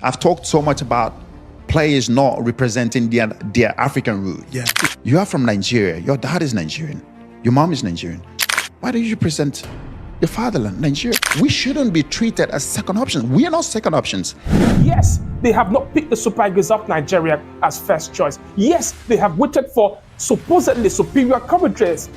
I've talked so much about players not representing their African root. Yeah. You are from Nigeria. Your dad is Nigerian. Your mom is Nigerian. Why don't you present your fatherland, Nigeria? We shouldn't be treated as second options. We are not second options. Yes, they have not picked the Super Eagles of Nigeria as first choice. Yes, they have waited for supposedly superior countries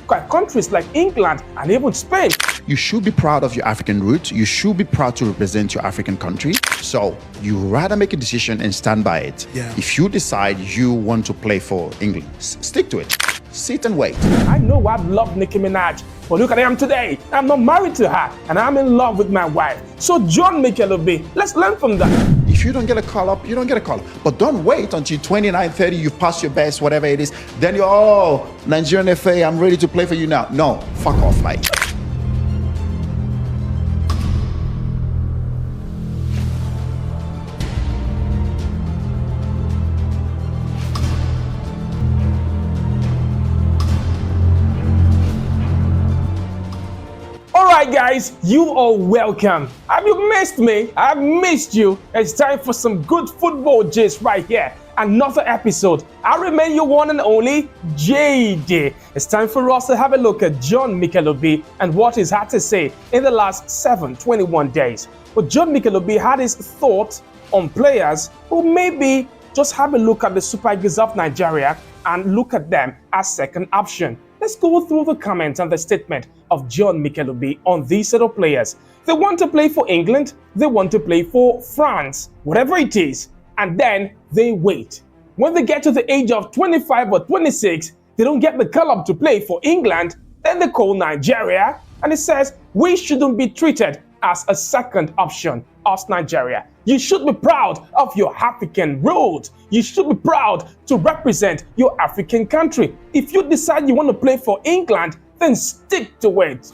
like England and even Spain. You should be proud of your African roots. You should be proud to represent your African country. So you rather make a decision and stand by it. Yeah. If you decide you want to play for England, stick to it. Sit and wait. I know I've loved Nicki Minaj, but look at I am today. I'm not married to her, and I'm in love with my wife. So John Mikel, let's learn from that. If you don't get a call up, you don't get a call up. But don't wait until 29, 30, you've passed your best, whatever it is. Then you're, oh, Nigerian FA, I'm ready to play for you now. No, fuck off, mate. Alright guys, you are welcome. Have you missed me? I've missed you. It's time for some good football gist right here. Another episode. I remain your one and only JD. It's time for us to have a look at John Mikel and what he's had to say in the last 21 days. But John Mikel had his thoughts on players who maybe just have a look at the Super Eagles of Nigeria and look at them as second option. Let's go through the comments and the statement of John Mikel on these set of players. They want to play for England, they want to play for France, whatever it is, and then they wait. When they get to the age of 25 or 26, they don't get the call up to play for England, then they call Nigeria, and it says we shouldn't be treated as a second option, us Nigeria. You should be proud of your African roots. You should be proud to represent your African country. If you decide you want to play for England, then stick to it.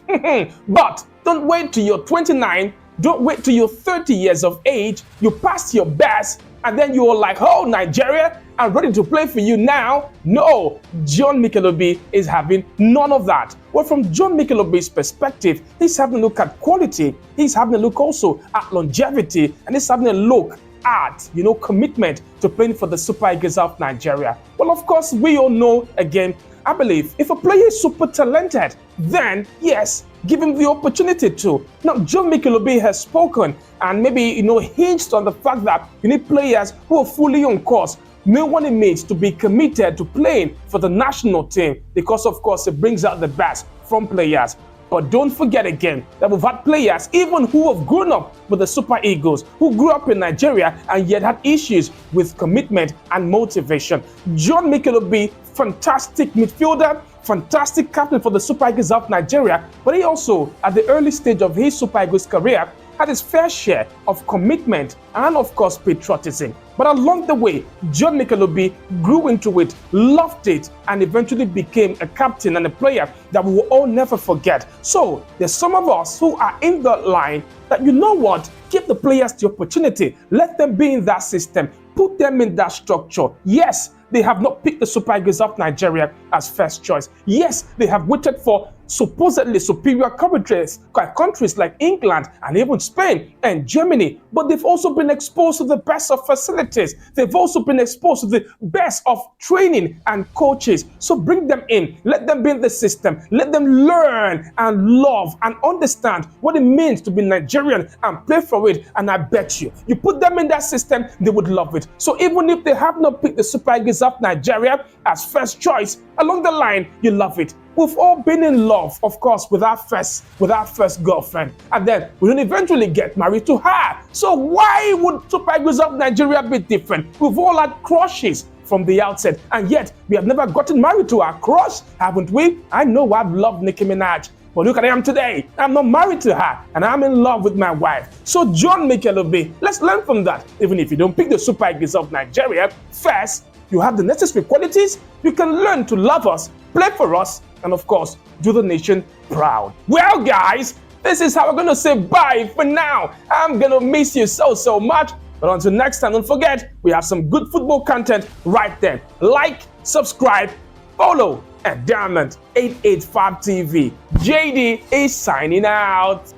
But don't wait till you're 29, don't wait till you're 30 years of age, you passed your best, and then you're like, oh, Nigeria, I'm ready to play for you now. No, John Mikel is having none of that. Well, from John Mikel's perspective, he's having a look at quality, he's having a look also at longevity, and he's having a look at, commitment to playing for the Super Eagles of Nigeria. Well, of course, we all know, again, I believe, if a player is super talented, then yes, give him the opportunity to. Now, John Mikel has spoken and maybe, hinged on the fact that you need players who are fully on course. No one needs to be committed to playing for the national team because, of course, it brings out the best from players. But don't forget again that we've had players, even who have grown up with the Super Eagles, who grew up in Nigeria and yet had issues with commitment and motivation. John Mikel, fantastic midfielder, fantastic captain for the Super Eagles of Nigeria, but he also, at the early stage of his Super Eagles career, had his fair share of commitment and, of course, patriotism. But along the way, John Mikel grew into it, loved it, and eventually became a captain and a player that we will all never forget. So there's some of us who are in that line that, you know what, give the players the opportunity. Let them be in that system. Put them in that structure. Yes, they have not picked the Super Eagles of Nigeria as first choice. Yes, they have waited for supposedly superior countries like England and even Spain and Germany, but they've also been exposed to the best of facilities. They've also been exposed to the best of training and coaches. So bring them in, let them be in the system, let them learn and love and understand what it means to be Nigerian and play for it. And I bet you put them in that system, they would love it. So even if they have not picked the Super Eagles of Nigeria as first choice, along the line, you love it. We've all been in love, of course, with our first girlfriend, and then we don't eventually get married to her. So why would Super Eagles of Nigeria be different? We've all had crushes from the outset, and yet we have never gotten married to our crush, haven't we? I know I've loved Nicki Minaj, but look at I am today. I'm not married to her, and I'm in love with my wife. So John Mikel, let's learn from that. Even if you don't pick the Super Eagles of Nigeria first, you have the necessary qualities, you can learn to love us, play for us, and of course, do the nation proud. Well, guys, this is how we're going to say bye for now. I'm going to miss you so much. But until next time, don't forget, we have some good football content right there. Like, subscribe, follow at Diamond 885 TV. JD is signing out.